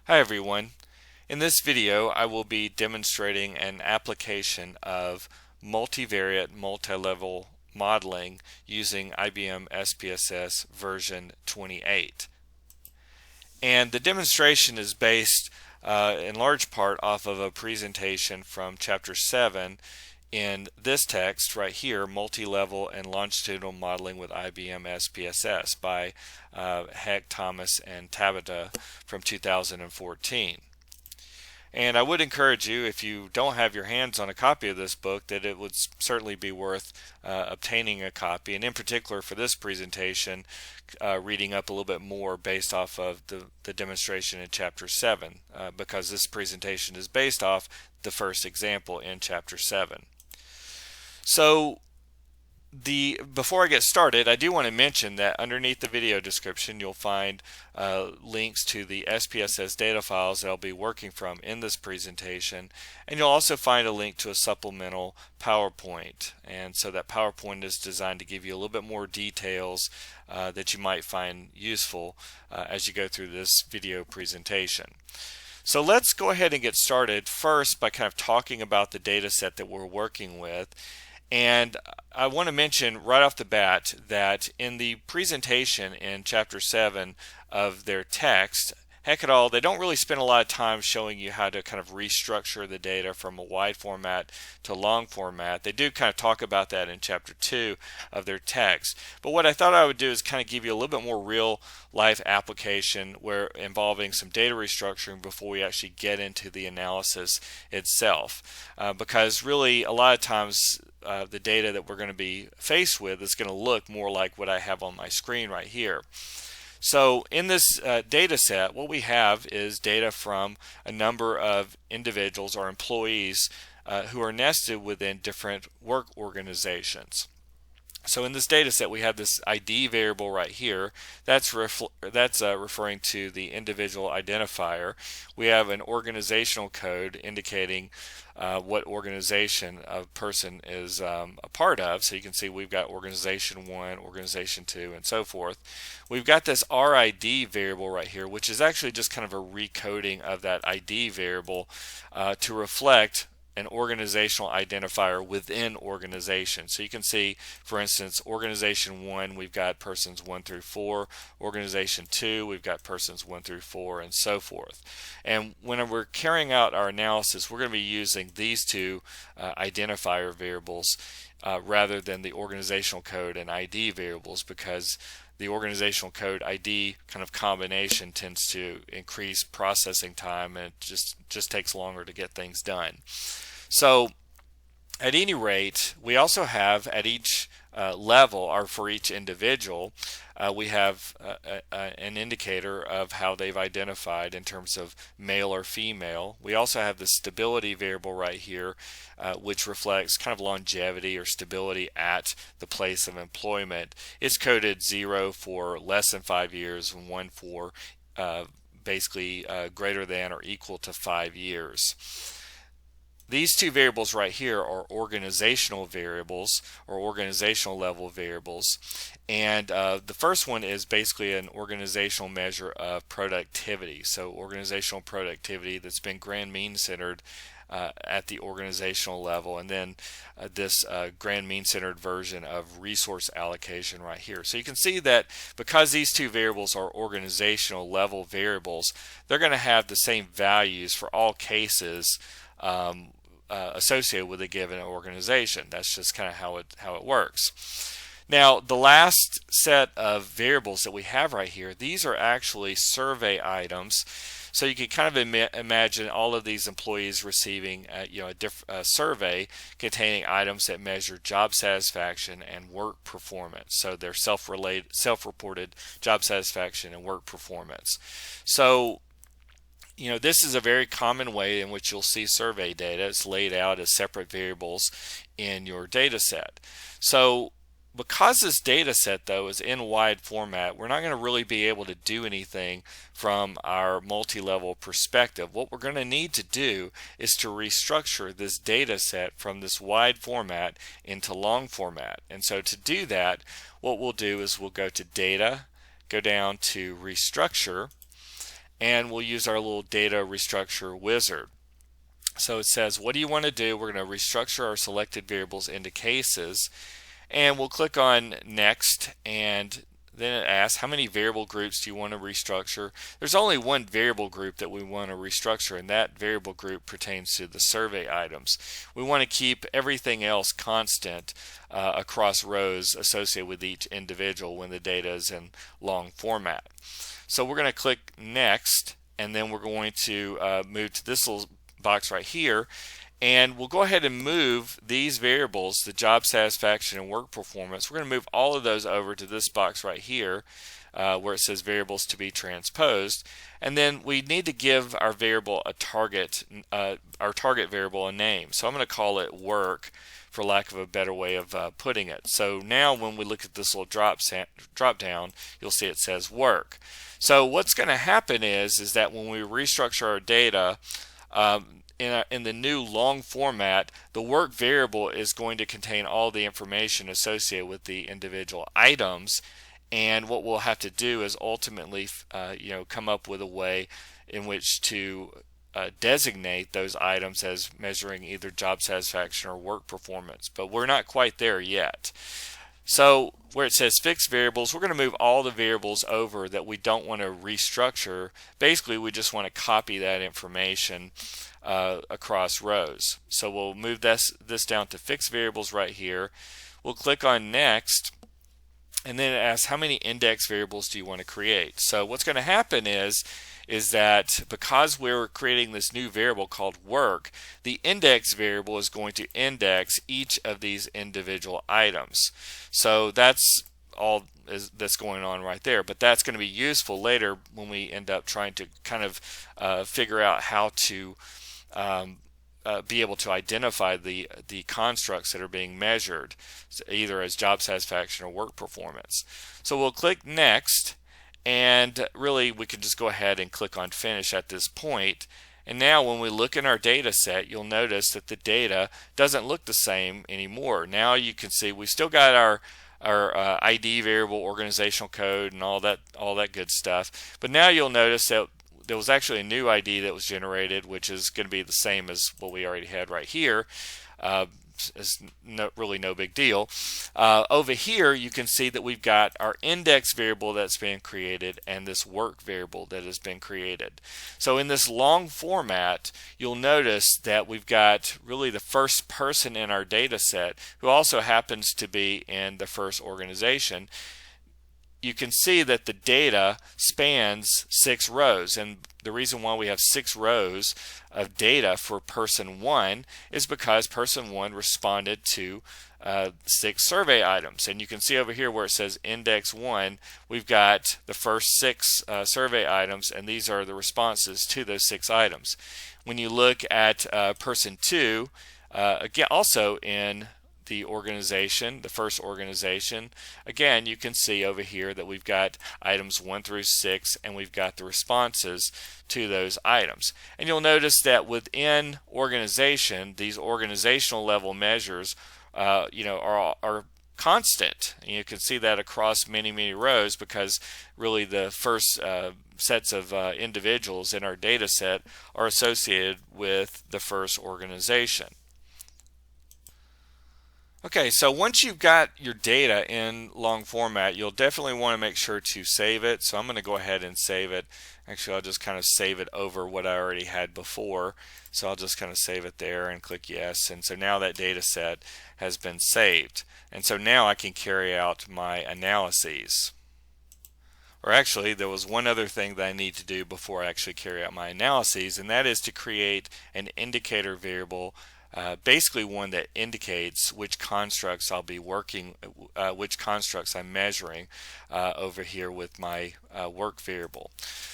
Hi everyone. In this video I will be demonstrating an application of multivariate multi-level modeling using IBM SPSS version 28. And the demonstration is based in large part off of a presentation from chapter 7 in this text right here, Multi-Level and Longitudinal Modeling with IBM SPSS by Heck, Thomas, and Tabata from 2014. And I would encourage you, if you don't have your hands on a copy of this book, that it would certainly be worth obtaining a copy, and in particular for this presentation, reading up a little bit more based off of the demonstration in Chapter 7, because this presentation is based off the first example in Chapter 7. So before I get started, I do want to mention that underneath the video description you'll find links to the SPSS data files that I'll be working from in this presentation, and you'll also find a link to a supplemental PowerPoint. And so that PowerPoint is designed to give you a little bit more details that you might find useful as you go through this video presentation. So let's go ahead and get started first by kind of talking about the data set that we're working with. And I want to mention right off the bat that in the presentation in Chapter 7 of their text, Heck et al., they don't really spend a lot of time showing you how to kind of restructure the data from a wide format to long format. They do kind of talk about that in Chapter 2 of their text. But what I thought I would do is kind of give you a little bit more real life application where involving some data restructuring before we actually get into the analysis itself. Because really a lot of times the data that we're going to be faced with is going to look more like what I have on my screen right here. So in this data set, what we have is data from a number of individuals or employees who are nested within different work organizations. So in this data set we have this ID variable right here. That's referring to the individual identifier. We have an organizational code indicating what organization a person is a part of. So you can see we've got organization 1, organization 2, and so forth. We've got this RID variable right here, which is actually just kind of a recoding of that ID variable to reflect an organizational identifier within organization. So you can see, for instance, organization 1, we've got persons 1 through 4, organization 2, we've got persons 1 through 4, and so forth. And when we're carrying out our analysis, we're going to be using these two identifier variables rather than the organizational code and ID variables, because the organizational code ID kind of combination tends to increase processing time, and it just takes longer to get things done. So at any rate, we also have at each level, or for each individual, we have an indicator of how they've identified in terms of male or female. We also have the stability variable right here, which reflects kind of longevity or stability at the place of employment. It's coded 0 for less than 5 years and 1 for basically greater than or equal to 5 years. These two variables right here are organizational variables or organizational level variables, and the first one is basically an organizational measure of productivity. So organizational productivity that's been grand mean centered at the organizational level, and then this grand mean centered version of resource allocation right here. So you can see that because these two variables are organizational level variables, they're going to have the same values for all cases associated with a given organization. That's just kind of how it works. Now, the last set of variables that we have right here, these are actually survey items. So you can kind of imagine all of these employees receiving a survey containing items that measure job satisfaction and work performance. So they're self-reported job satisfaction and work performance. So this is a very common way in which you'll see survey data. It's laid out as separate variables in your data set. So because this data set though is in wide format, we're not going to really be able to do anything from our multi-level perspective. What we're going to need to do is to restructure this data set from this wide format into long format. And so to do that, what we'll do is we'll go to Data, go down to Restructure, and we'll use our little data restructure wizard. So it says, what do you want to do? We're going to restructure our selected variables into cases, and we'll click on next, and then it asks how many variable groups do you want to restructure. There's only one variable group that we want to restructure, and that variable group pertains to the survey items. We want to keep everything else constant across rows associated with each individual when the data is in long format. So we're going to click next, and then we're going to move to this little box right here, and we'll go ahead and move these variables, the job satisfaction and work performance. We're going to move all of those over to this box right here where it says variables to be transposed, and then we need to give our variable a target, our target variable a name. So I'm going to call it work, for lack of a better way of putting it. So now when we look at this little drop down, you'll see it says work. So what's going to happen is that when we restructure our data, in the new long format, the work variable is going to contain all the information associated with the individual items, and what we'll have to do is ultimately come up with a way in which to designate those items as measuring either job satisfaction or work performance, but we're not quite there yet. So where it says fixed variables, we're going to move all the variables over that we don't want to restructure. Basically, we just want to copy that information across rows. So we'll move this down to fixed variables right here. We'll click on next, and then it asks how many index variables do you want to create. So what's going to happen is that because we're creating this new variable called work, the index variable is going to index each of these individual items. So that's all that's going on right there, but that's going to be useful later when we end up trying to kind of figure out how to be able to identify the constructs that are being measured, either as job satisfaction or work performance. So we'll click next, and really we can just go ahead and click on finish at this point. And now when we look in our data set, you'll notice that the data doesn't look the same anymore. Now you can see we've still got our ID variable, organizational code, and all that good stuff, but now you'll notice that there was actually a new ID that was generated, which is going to be the same as what we already had right here. It's really no big deal. Over here you can see that we've got our index variable that's been created and this work variable that has been created. So in this long format, you'll notice that we've got really the first person in our data set, who also happens to be in the first organization. You can see that the data spans 6 rows, and the reason why we have 6 rows of data for person 1 is because person 1 responded to 6 survey items. And you can see over here where it says index 1, we've got the first 6 survey items, and these are the responses to those 6 items. When you look at person 2, again also in the organization, the first organization, again you can see over here that we've got items 1 through 6, and we've got the responses to those items. And you'll notice that within organization, these organizational level measures are constant. And you can see that across many rows, because really the first sets of individuals in our data set are associated with the first organization. Okay, so once you've got your data in long format, you'll definitely want to make sure to save it. So I'm going to go ahead and save it. Actually, I'll just kind of save it over what I already had before. So I'll just kind of save it there and click yes. And so now that data set has been saved. And so now I can carry out my analyses. Or actually, there was one other thing that I need to do before I actually carry out my analyses, and that is to create an indicator variable, basically one that indicates which constructs I'll be working, which constructs I'm measuring over here with my work variable.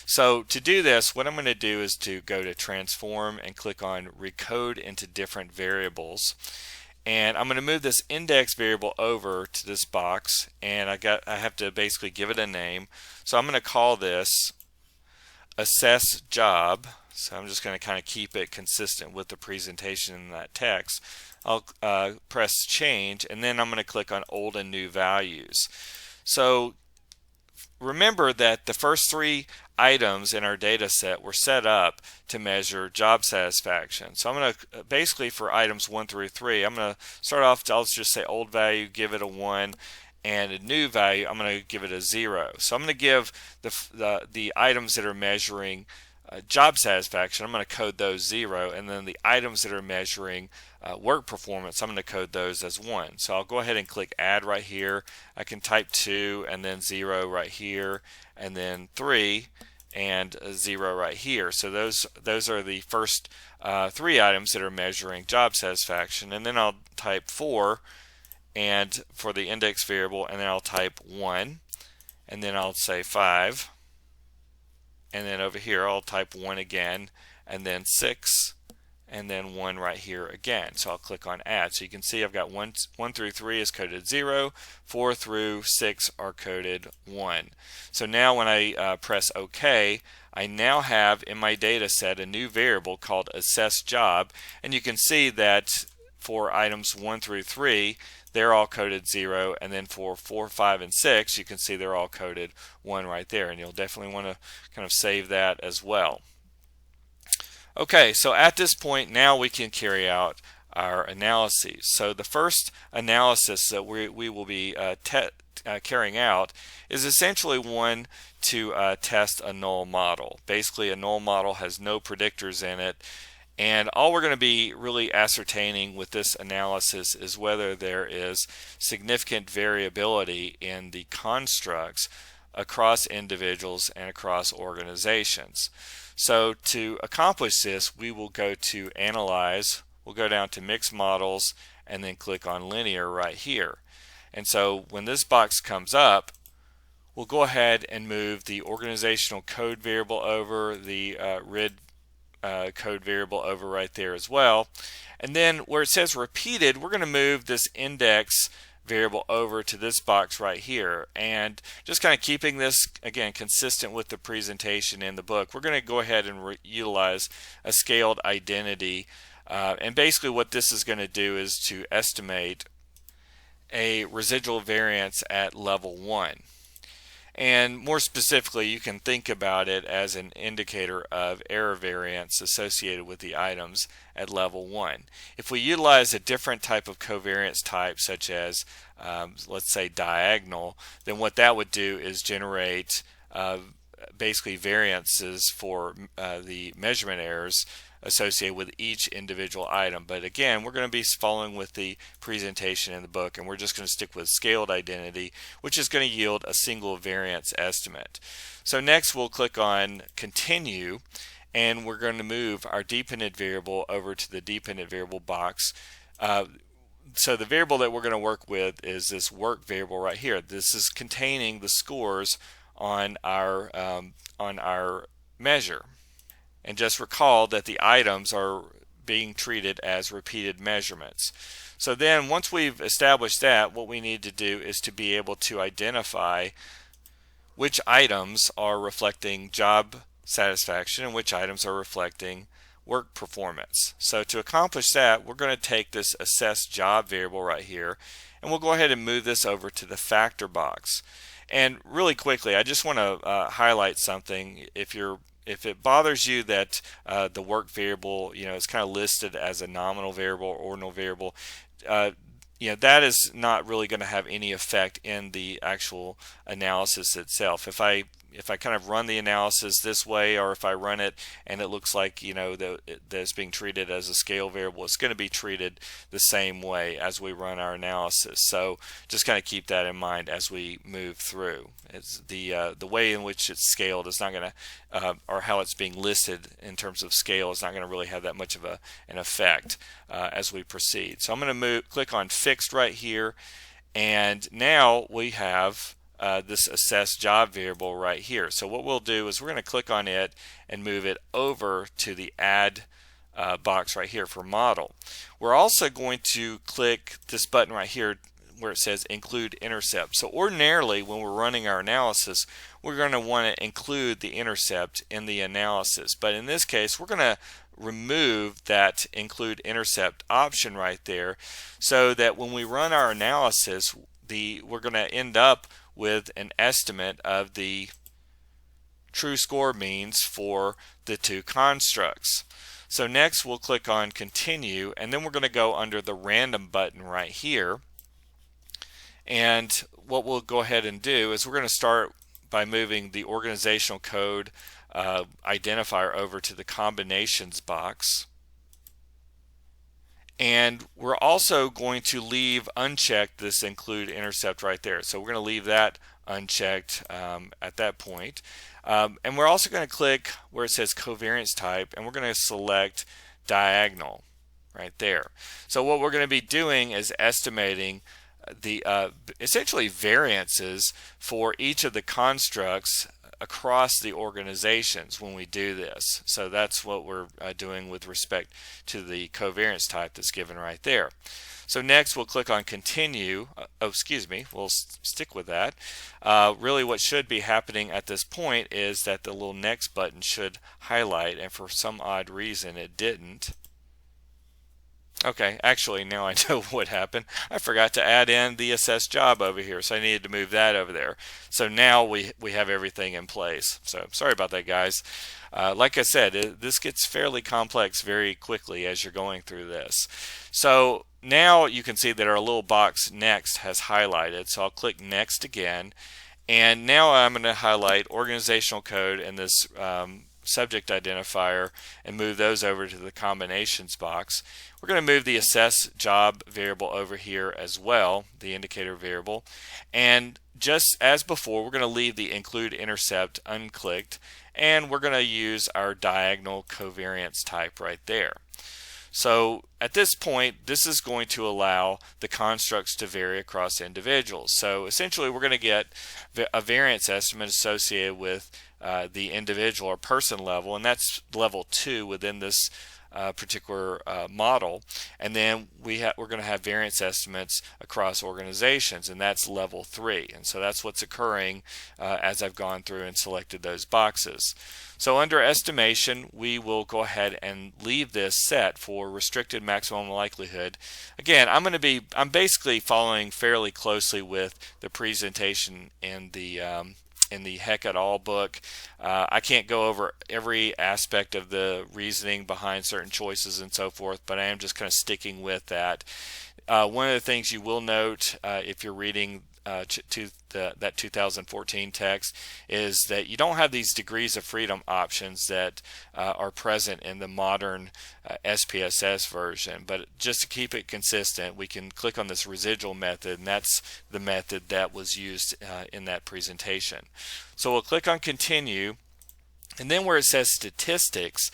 So to do this, what I'm going to do is to go to transform and click on recode into different variables. And I'm going to move this index variable over to this box, and I have to basically give it a name. So I'm going to call this assess job. So I'm just going to kind of keep it consistent with the presentation in that text. I'll press change, and then I'm going to click on old and new values. So remember that the first three items in our data set were set up to measure job satisfaction. So I'm going to basically, for items 1 through 3, I'm going to start off, I'll just say old value, give it a 1, and a new value, I'm going to give it a 0. So I'm going to give the items that are measuring job satisfaction, I'm going to code those 0, and then the items that are measuring work performance, I'm going to code those as 1. So I'll go ahead and click add right here. I can type 2 and then 0 right here, and then 3 and a 0 right here. So those are the first 3 items that are measuring job satisfaction, and then I'll type 4 and for the index variable, and then I'll type 1, and then I'll say 5, and then over here I'll type 1 again, and then 6, and then 1 right here again. So I'll click on add. So you can see I've got 1 through 3 is coded 0, 4 through 6 are coded 1. So now when I press OK, I now have in my data set a new variable called assess job, and you can see that for items 1 through 3, they're all coded 0, and then for 4, 5, and 6, you can see they're all coded 1 right there, and you'll definitely want to kind of save that as well. Okay, so at this point now we can carry out our analyses. So the first analysis that we will be carrying out is essentially one to test a null model. Basically, a null model has no predictors in it, and all we're going to be really ascertaining with this analysis is whether there is significant variability in the constructs across individuals and across organizations. So to accomplish this, we will go to Analyze, we'll go down to Mixed Models, and then click on Linear right here. And so when this box comes up, we'll go ahead and move the organizational code variable over, the RID code variable over right there as well. And then where it says repeated, we're going to move this index variable over to this box right here, and just kind of keeping this again consistent with the presentation in the book, we're going to go ahead and utilize a scaled identity, and basically what this is going to do is to estimate a residual variance at level 1. And more specifically, you can think about it as an indicator of error variance associated with the items at level 1. If we utilize a different type of covariance type, such as let's say diagonal, then what that would do is generate basically variances for the measurement errors associated with each individual item. But again, we're going to be following with the presentation in the book, and we're just going to stick with scaled identity, which is going to yield a single variance estimate. So next we'll click on Continue, and we're going to move our dependent variable over to the dependent variable box. So the variable that we're going to work with is this work variable right here. This is containing the scores on our measure. And just recall that the items are being treated as repeated measurements. So then once we've established that, what we need to do is to be able to identify which items are reflecting job satisfaction and which items are reflecting work performance. So to accomplish that, we're going to take this assess job variable right here, and we'll go ahead and move this over to the factor box. And really quickly, I just want to highlight something. If it bothers you that the work variable, is kind of listed as a nominal variable or ordinal variable, that is not really going to have any effect in the actual analysis itself. If I kind of run the analysis this way, or if I run it and it looks like that it's being treated as a scale variable, it's going to be treated the same way as we run our analysis. So just kind of keep that in mind as we move through. It's the way in which it's scaled is not going to, or how it's being listed in terms of scale is not going to really have that much of an effect as we proceed. So I'm going to click on Fixed right here, and now we have this assess job variable right here. So what we'll do is we're going to click on it and move it over to the add box right here for model. We're also going to click this button right here where it says include intercept. So ordinarily when we're running our analysis, we're going to want to include the intercept in the analysis, but in this case we're going to remove that include intercept option right there, so that when we run our analysis, we're going to end up with an estimate of the true score means for the two constructs. So next we'll click on continue, and then we're going to go under the random button right here. And what we'll go ahead and do is we're going to start by moving the organizational code identifier over to the combinations box. And we're also going to leave unchecked this include intercept right there. So we're going to leave that unchecked at that point. And we're also going to click where it says covariance type, and we're going to select diagonal right there. So what we're going to be doing is estimating the essentially variances for each of the constructs across the organizations when we do this. So that's what we're doing with respect to the covariance type that's given right there. So next we'll click on continue. We'll stick with that. Really what should be happening at this point is that the little next button should highlight, and for some odd reason it didn't. Okay, actually now I know what happened. I forgot to add in the assess job over here, so I needed to move that over there. So now we have everything in place. So sorry about that, guys. Like I said, this gets fairly complex very quickly as you're going through this. So now you can see that our little box next has highlighted. So I'll click next again, and now I'm going to highlight organizational code and this subject identifier and move those over to the combinations box. We're going to move the assess job variable over here as well, the indicator variable, and just as before we're going to leave the include intercept unclicked, and we're going to use our diagonal covariance type right there. So at this point, this is going to allow the constructs to vary across individuals. So essentially we're going to get a variance estimate associated with the individual or person level, and that's level 2 within this particular model. And then we're going to have variance estimates across organizations, and that's level 3. And so that's what's occurring as I've gone through and selected those boxes. So under estimation, we will go ahead and leave this set for restricted maximum likelihood. Again, I'm basically following fairly closely with the presentation in the Heck et al. Book. I can't go over every aspect of the reasoning behind certain choices and so forth, but I am just kind of sticking with that. One of the things you will note if you're reading that 2014 text is that you don't have these degrees of freedom options that are present in the modern SPSS version, but just to keep it consistent, we can click on this residual method, and that's the method that was used in that presentation. So we'll click on continue, and then where it says statistics,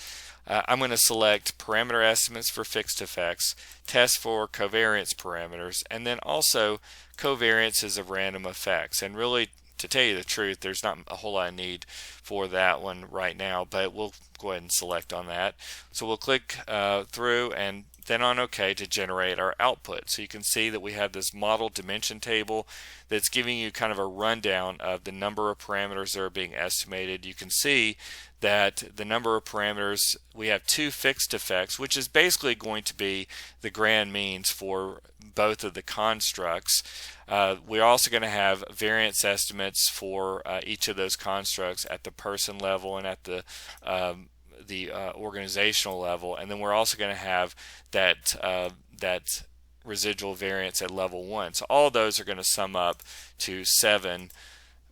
I'm going to select parameter estimates for fixed effects, test for covariance parameters, and then also covariances of random effects. And really, to tell you the truth, there's not a whole lot of need for that one right now, but we'll go ahead and select on that. So we'll click through and then on OK to generate our output. So you can see that we have this model dimension table that's giving you kind of a rundown of the number of parameters that are being estimated. You can see that the number of parameters, we have 2 fixed effects, which is basically going to be the grand means for both of the constructs. We're also going to have variance estimates for each of those constructs at the person level and at the organizational level, and then we're also going to have that residual variance at level 1. So all those are going to sum up to 7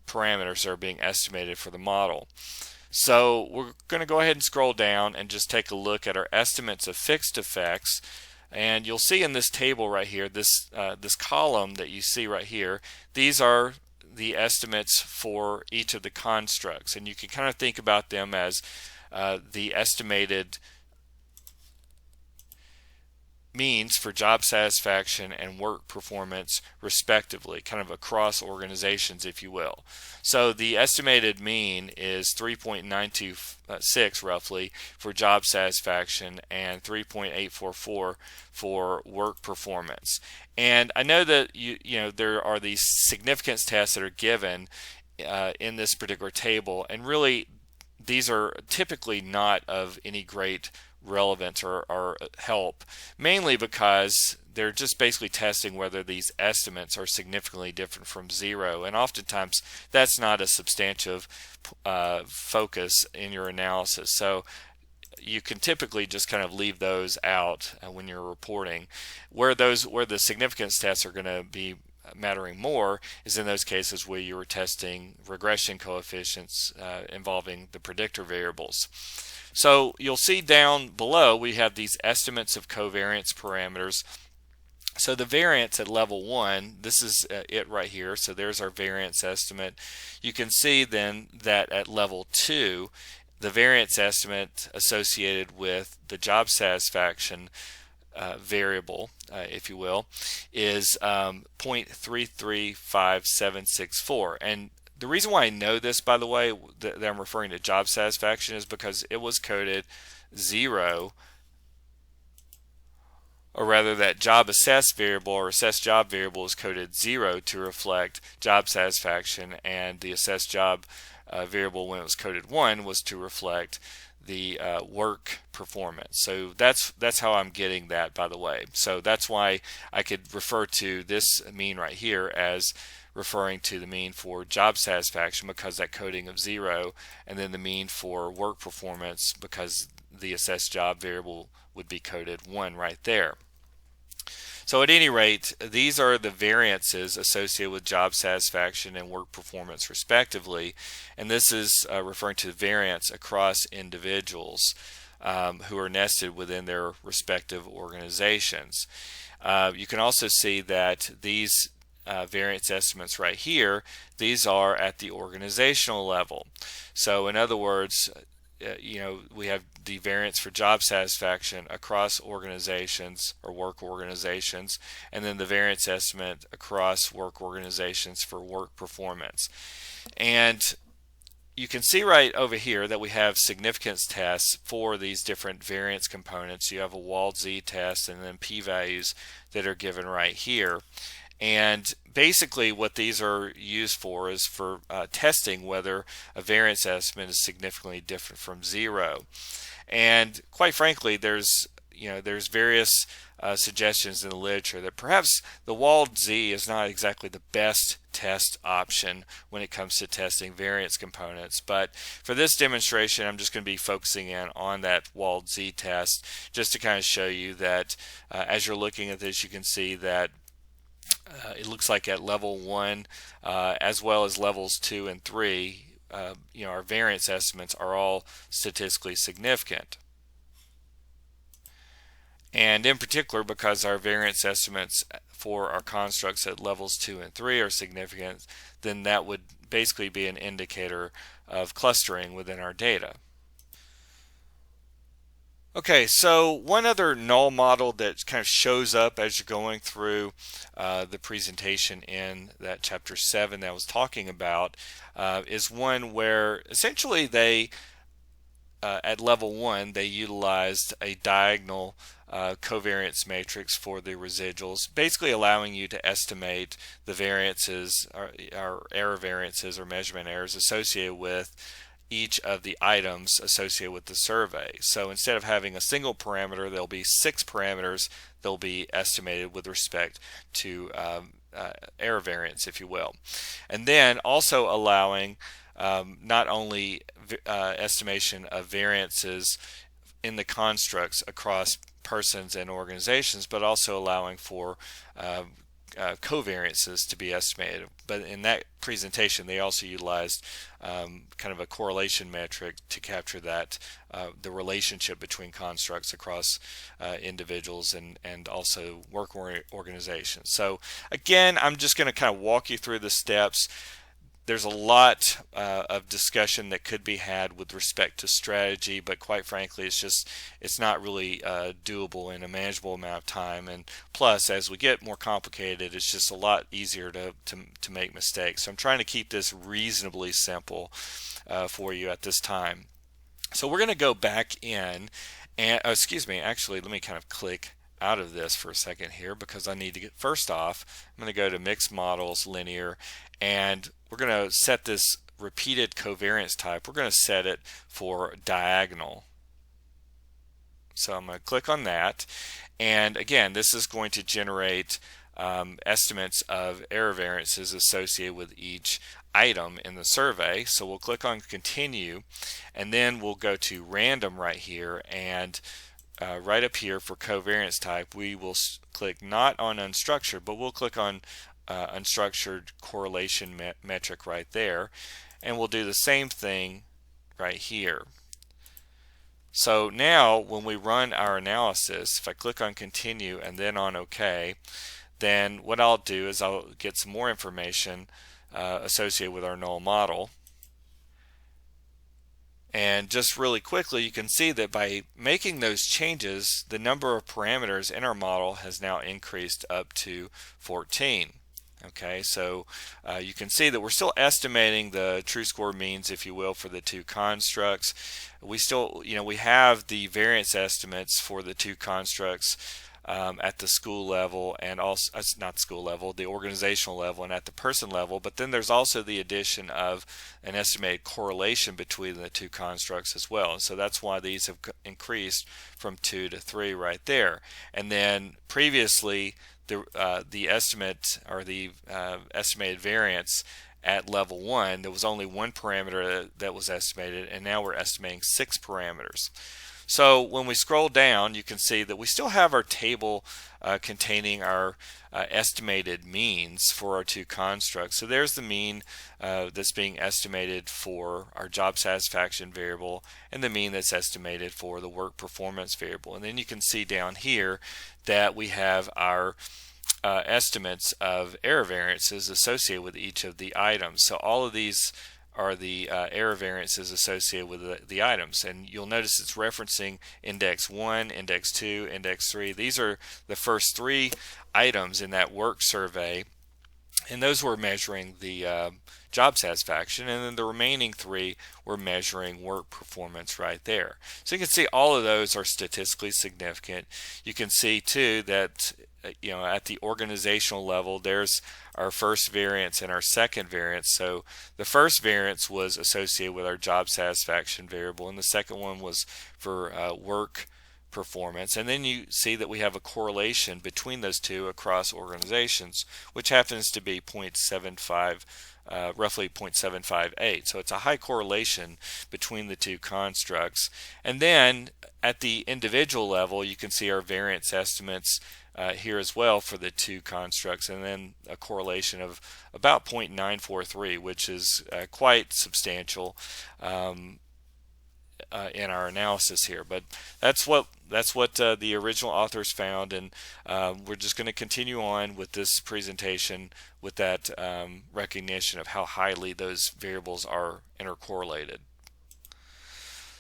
parameters that are being estimated for the model. So we're going to go ahead and scroll down and just take a look at our estimates of fixed effects, and you'll see in this table right here, this column that you see right here, these are the estimates for each of the constructs, and you can kind of think about them as the estimated means for job satisfaction and work performance respectively, kind of across organizations, if you will. So the estimated mean is 3.926 roughly for job satisfaction and 3.844 for work performance. And I know that you know there are these significance tests that are given in this particular table, and really these are typically not of any great relevance or help, mainly because they're just basically testing whether these estimates are significantly different from zero, and oftentimes that's not a substantive focus in your analysis. So you can typically just kind of leave those out when you're reporting. Where the significance tests are going to be mattering more is in those cases where you were testing regression coefficients involving the predictor variables. So you'll see down below we have these estimates of covariance parameters. So the variance at level 1, this is it right here. So there's our variance estimate. You can see then that at level 2, the variance estimate associated with the job satisfaction variable, if you will, is 0.335764. And the reason why I know this, by the way, that I'm referring to job satisfaction, is because it was coded 0, or rather that job assess variable or assess job variable is coded 0 to reflect job satisfaction, and the assess job variable, when it was coded 1, was to reflect the work performance. So that's how I'm getting that, by the way. So that's why I could refer to this mean right here as referring to the mean for job satisfaction, because that coding of 0, and then the mean for work performance because the assessed job variable would be coded 1 right there. So at any rate, these are the variances associated with job satisfaction and work performance respectively, and this is referring to the variance across individuals who are nested within their respective organizations. You can also see that these variance estimates right here, these are at the organizational level. So in other words, we have the variance for job satisfaction across organizations or work organizations, and then the variance estimate across work organizations for work performance. And you can see right over here that we have significance tests for these different variance components. You have a Wald z-test and then p-values that are given right here. And basically what these are used for is for testing whether a variance estimate is significantly different from 0. And quite frankly, there's various suggestions in the literature that perhaps the Wald Z is not exactly the best test option when it comes to testing variance components. But for this demonstration, I'm just going to be focusing in on that Wald Z test, just to kind of show you that as you're looking at this, you can see that it looks like at level 1 as well as levels 2 and 3, our variance estimates are all statistically significant. And in particular, because our variance estimates for our constructs at levels 2 and 3 are significant, then that would basically be an indicator of clustering within our data. Okay, so one other null model that kind of shows up as you're going through the presentation in that chapter 7 that I was talking about is one where essentially they, at level 1, they utilized a diagonal covariance matrix for the residuals, basically allowing you to estimate the variances or error variances or measurement errors associated with each of the items associated with the survey. So instead of having a single parameter, there'll be 6 parameters that'll be estimated with respect to error variance, if you will. And then also allowing not only estimation of variances in the constructs across persons and organizations, but also allowing for covariances to be estimated. But in that presentation, they also utilized kind of a correlation metric to capture that the relationship between constructs across individuals and also work organizations. So again, I'm just going to kind of walk you through the steps. There's a lot of discussion that could be had with respect to strategy, but quite frankly, it's not really doable in a manageable amount of time. And plus, as we get more complicated, it's just a lot easier to make mistakes. So I'm trying to keep this reasonably simple for you at this time. So we're going to go back in, and actually, let me kind of click out of this for a second here, because I need to get, first off, I'm going to go to Mixed Models, Linear, and we're going to set this repeated covariance type, we're going to set it for diagonal. So I'm going to click on that, and again, this is going to generate estimates of error variances associated with each item in the survey. So we'll click on continue, and then we'll go to random right here, and right up here for covariance type we will click not on unstructured, but we'll click on unstructured correlation metric right there, and we'll do the same thing right here. So now when we run our analysis, if I click on continue and then on OK, then what I'll do is I'll get some more information associated with our null model. And just really quickly, you can see that by making those changes, the number of parameters in our model has now increased up to 14. Okay, so you can see that we're still estimating the true score means, if you will, for the two constructs. We still, we have the variance estimates for the two constructs at the school level, and also not school level, the organizational level, and at the person level. But then there's also the addition of an estimated correlation between the two constructs as well. And so that's why these have increased from 2 to 3 right there. And then previously, the estimate, or the estimated variance at level 1, there was only one parameter that was estimated, and now we're estimating 6 parameters. So when we scroll down, you can see that we still have our table containing our estimated means for our two constructs. So there's the mean that's being estimated for our job satisfaction variable, and the mean that's estimated for the work performance variable. And then you can see down here that we have our estimates of error variances associated with each of the items. So all of these are the error variances associated with the items, and you'll notice it's referencing index 1, index 2, index 3. These are the first 3 items in that work survey, and those were measuring the job satisfaction, and then the remaining 3 were measuring work performance right there. So you can see all of those are statistically significant. You can see too that at the organizational level, there's our first variance and our second variance. So the first variance was associated with our job satisfaction variable, and the second one was for work performance. And then you see that we have a correlation between those two across organizations, which happens to be 0.75, roughly 0.758. So it's a high correlation between the two constructs. And then at the individual level, you can see our variance estimates here as well for the two constructs, and then a correlation of about 0.943, which is quite substantial in our analysis here. But that's what the original authors found, and we're just going to continue on with this presentation with that recognition of how highly those variables are intercorrelated.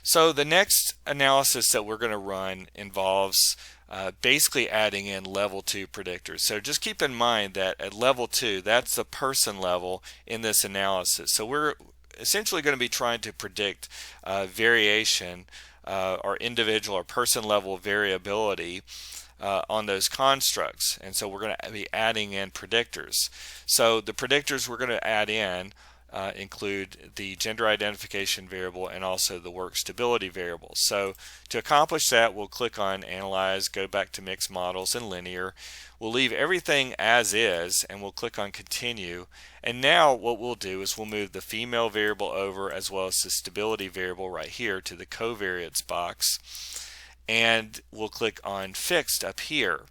So the next analysis that we're going to run involves basically adding in level 2 predictors. So just keep in mind that at level 2, that's the person level in this analysis. So we're essentially going to be trying to predict variation or individual or person level variability on those constructs, and so we're going to be adding in predictors. So the predictors we're going to add in include the gender identification variable and also the work stability variable. So to accomplish that, we'll click on Analyze, go back to Mixed Models and Linear. We'll leave everything as is, and we'll click on Continue. And now what we'll do is we'll move the female variable over, as well as the stability variable right here, to the covariates box, and we'll click on Fixed up here.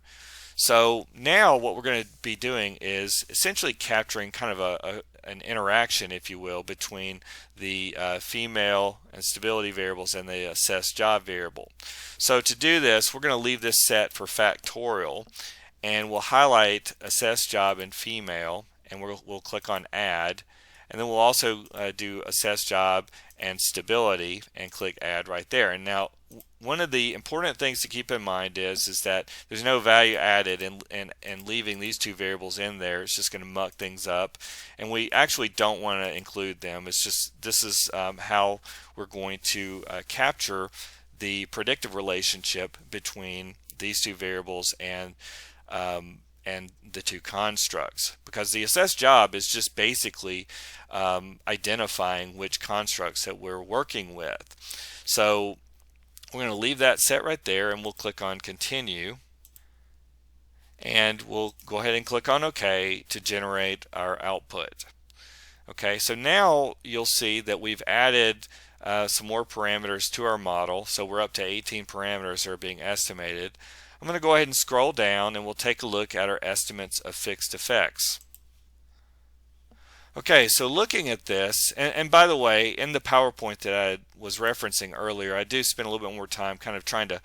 So now what we're going to be doing is essentially capturing kind of an interaction, if you will, between the female and stability variables and the assessed job variable. So to do this, we're going to leave this set for factorial, and we'll highlight assessed job and female, and we'll click on Add, and then we'll also do assessed job and stability and click Add right there. And now one of the important things to keep in mind is that there's no value added, and leaving these two variables in there, it's just going to muck things up, and we actually don't want to include them. It's just, this is how we're going to capture the predictive relationship between these two variables and and the two constructs, because the assess job is just basically identifying which constructs that we're working with. So we're going to leave that set right there, and we'll click on continue, and we'll go ahead and click on OK to generate our output. Okay, so now you'll see that we've added some more parameters to our model, so we're up to 18 parameters that are being estimated. I'm going to go ahead and scroll down, and we'll take a look at our estimates of fixed effects. Okay, so looking at this, and by the way, in the PowerPoint that I was referencing earlier, I do spend a little bit more time kind of trying to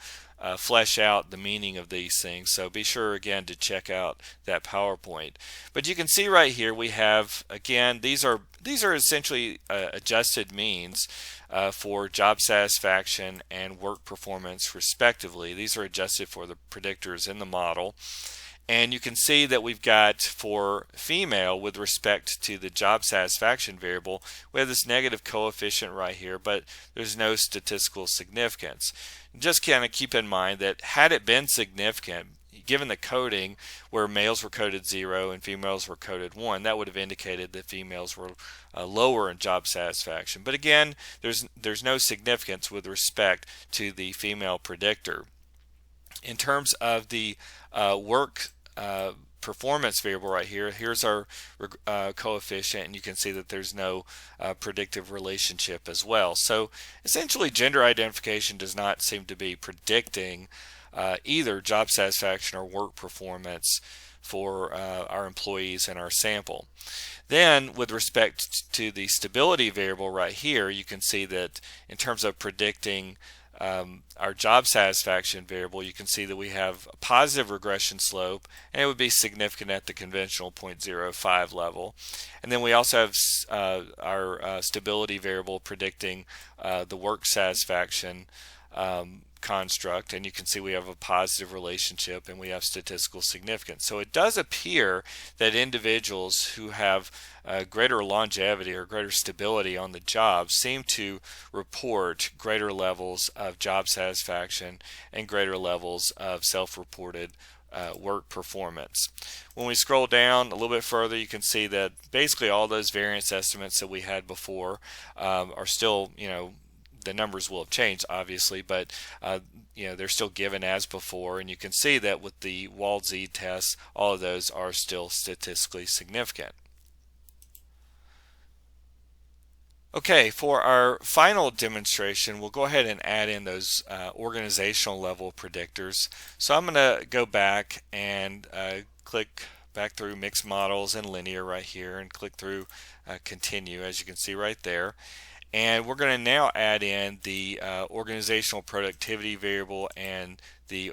flesh out the meaning of these things, so be sure again to check out that PowerPoint. But you can see right here we have, again, these are essentially adjusted means for job satisfaction and work performance respectively. These are adjusted for the predictors in the model. And you can see that we've got, for female, with respect to the job satisfaction variable, we have this negative coefficient right here, but there's no statistical significance. Just kind of keep in mind that had it been significant, given the coding where males were coded 0 and females were coded 1, that would have indicated that females were lower in job satisfaction. But again, there's no significance with respect to the female predictor. In terms of the work performance variable right here, here's our coefficient, and you can see that there's no predictive relationship as well. So essentially gender identification does not seem to be predicting either job satisfaction or work performance for our employees in our sample. Then with respect to the stability variable right here, you can see that in terms of predicting our job satisfaction variable, you can see that we have a positive regression slope, and it would be significant at the conventional 0.05 level. And then we also have our stability variable predicting the work satisfaction construct, and you can see we have a positive relationship and we have statistical significance. So it does appear that individuals who have greater longevity or greater stability on the job seem to report greater levels of job satisfaction and greater levels of self-reported work performance. When we scroll down a little bit further, you can see that basically all those variance estimates that we had before are still, the numbers will have changed obviously, but they're still given as before, and you can see that with the Wald-Z tests, all of those are still statistically significant. Okay, for our final demonstration, we'll go ahead and add in those organizational level predictors. So I'm going to go back and click back through mixed models and linear right here, and click through continue, as you can see right there. And we're going to now add in the organizational productivity variable and the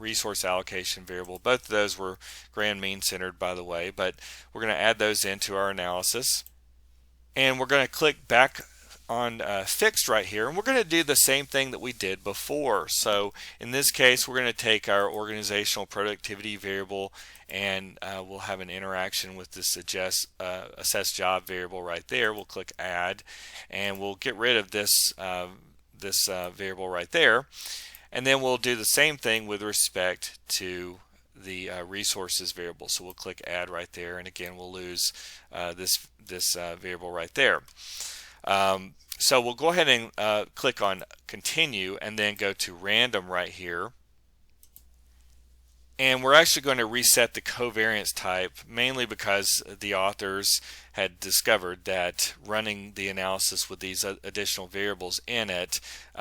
resource allocation variable. Both of those were grand mean centered, by the way, but we're going to add those into our analysis. And we're going to click back on fixed right here, and we're going to do the same thing that we did before. So in this case, we're going to take our organizational productivity variable, and we'll have an interaction with this assess job variable right there. We'll click add, and we'll get rid of this variable right there, and then we'll do the same thing with respect to the resources variable. So we'll click add right there, and again we'll lose this variable right there. So we'll go ahead and click on continue, and then go to random right here. And we're actually going to reset the covariance type, mainly because the authors had discovered that running the analysis with these additional variables in it,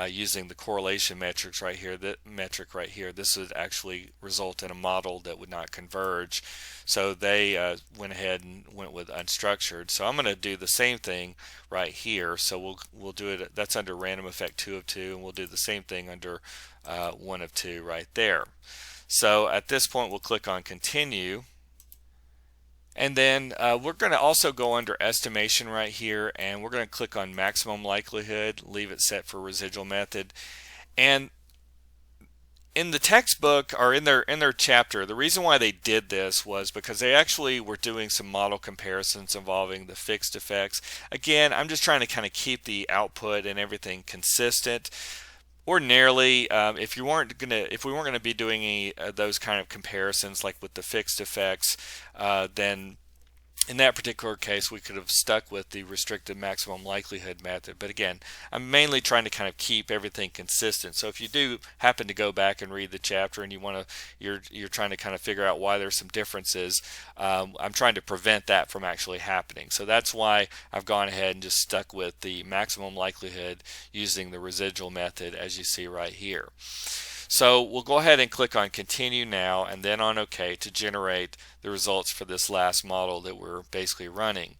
using the correlation metrics right here, this would actually result in a model that would not converge. So they went ahead and went with unstructured. So I'm going to do the same thing right here. So we'll do it. That's under random effect 2 of 2, and we'll do the same thing under 1 of 2 right there. So at this point we'll click on continue, and then we're going to also go under estimation right here, and we're going to click on maximum likelihood, leave it set for residual method. And in the textbook, or in their chapter, the reason why they did this was because they actually were doing some model comparisons involving the fixed effects. Again, I'm just trying to kind of keep the output and everything consistent. Ordinarily, if we weren't going to be doing any those kind of comparisons like with the fixed effects, then in that particular case, we could have stuck with the restricted maximum likelihood method. But again, I'm mainly trying to kind of keep everything consistent. So if you do happen to go back and read the chapter and you're trying to kind of figure out why there's some differences, I'm trying to prevent that from actually happening. So that's why I've gone ahead and just stuck with the maximum likelihood using the residual method, as you see right here. So we'll go ahead and click on continue now and then on OK to generate the results for this last model that we're basically running.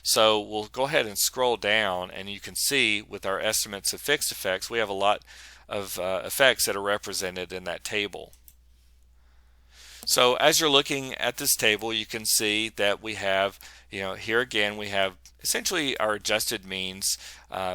So we'll go ahead and scroll down, and you can see with our estimates of fixed effects we have a lot of effects that are represented in that table. So as you're looking at this table, you can see that we have, here again we have essentially our adjusted means,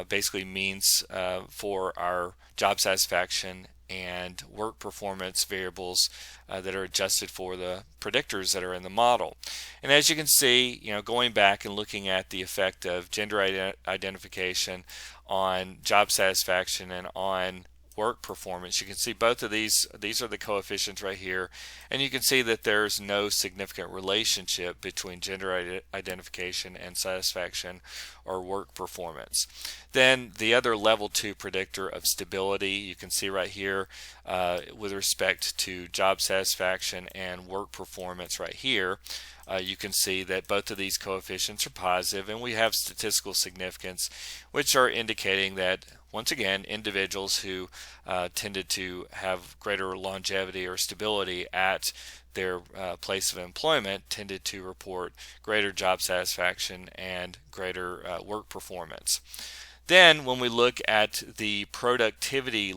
basically means for our job satisfaction and work performance variables that are adjusted for the predictors that are in the model. And as you can see, going back and looking at the effect of gender identification on job satisfaction and on work performance, you can see both of these are the coefficients right here, and you can see that there's no significant relationship between gender identification and satisfaction or work performance. Then the other level 2 predictor of stability, you can see right here with respect to job satisfaction and work performance right here, you can see that both of these coefficients are positive, and we have statistical significance, which are indicating that once again individuals who tended to have greater longevity or stability at their place of employment tended to report greater job satisfaction and greater work performance. Then when we look at the productivity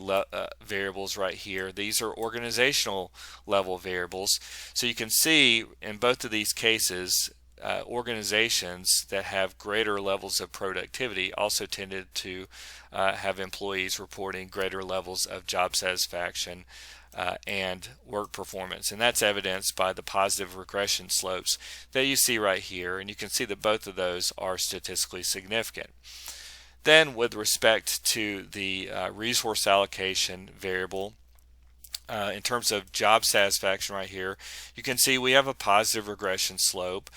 variables right here, these are organizational level variables. So you can see in both of these cases, organizations that have greater levels of productivity also tended to have employees reporting greater levels of job satisfaction and work performance, and that's evidenced by the positive regression slopes that you see right here, and you can see that both of those are statistically significant. Then with respect to the resource allocation variable, in terms of job satisfaction right here, you can see we have a positive regression slope,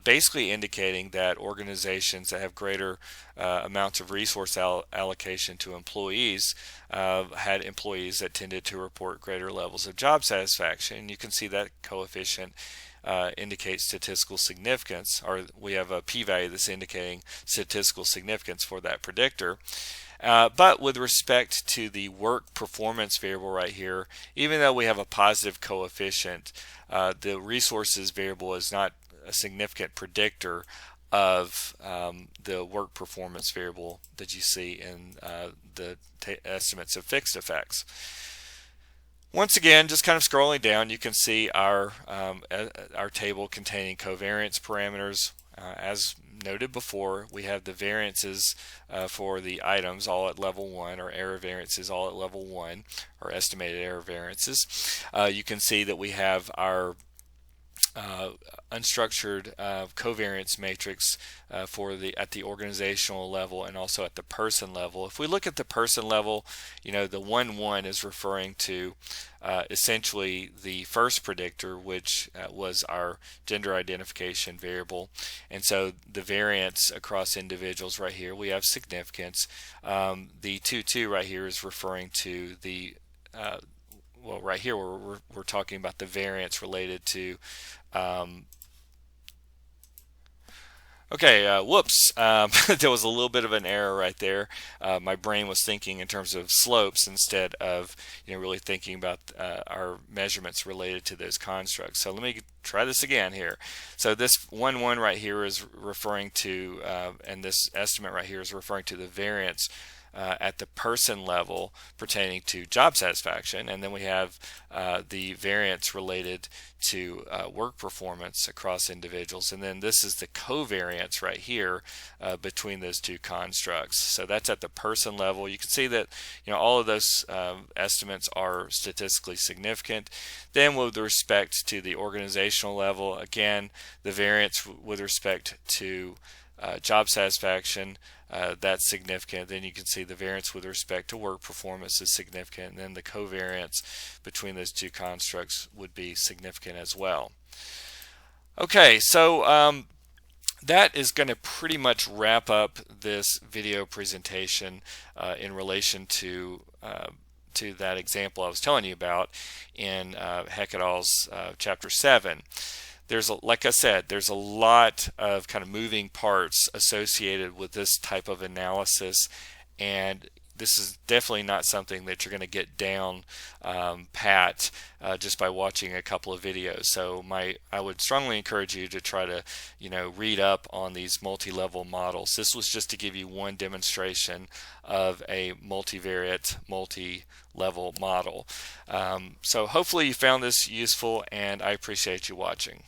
basically indicating that organizations that have greater amounts of resource allocation to employees had employees that tended to report greater levels of job satisfaction. You can see that coefficient indicates statistical significance, or we have a p-value that's indicating statistical significance for that predictor. But with respect to the work performance variable right here, even though we have a positive coefficient, the resources variable is not a significant predictor of the work performance variable that you see in the estimates of fixed effects. Once again, just kind of scrolling down, you can see our table containing covariance parameters. As noted before, we have the variances for the items all at level 1, or error variances all at level 1, or estimated error variances. You can see that we have our unstructured covariance matrix at the organizational level and also at the person level. If we look at the person level, the 1-1 is referring to essentially the first predictor, which was our gender identification variable, and so the variance across individuals right here we have significance. The 2-2 right here is referring to the well, right here we're talking about the variance related to whoops, there was a little bit of an error right there. My brain was thinking in terms of slopes instead of really thinking about our measurements related to those constructs. So let me try this again here. So this 1-1 right here is referring to, and this estimate right here is referring to the variance at the person level pertaining to job satisfaction, and then we have the variance related to work performance across individuals, and then this is the covariance right here between those two constructs. So that's at the person level. You can see that all of those estimates are statistically significant. Then with respect to the organizational level, again, the variance with respect to job satisfaction, that's significant. Then you can see the variance with respect to work performance is significant, and then the covariance between those two constructs would be significant as well. Okay, so that is going to pretty much wrap up this video presentation in relation to that example I was telling you about in Heck et al.'s Chapter 7. Like I said, there's a lot of kind of moving parts associated with this type of analysis, and this is definitely not something that you're going to get down pat just by watching a couple of videos. So I would strongly encourage you to try to read up on these multi-level models. This was just to give you one demonstration of a multivariate multi-level model. So hopefully you found this useful, and I appreciate you watching.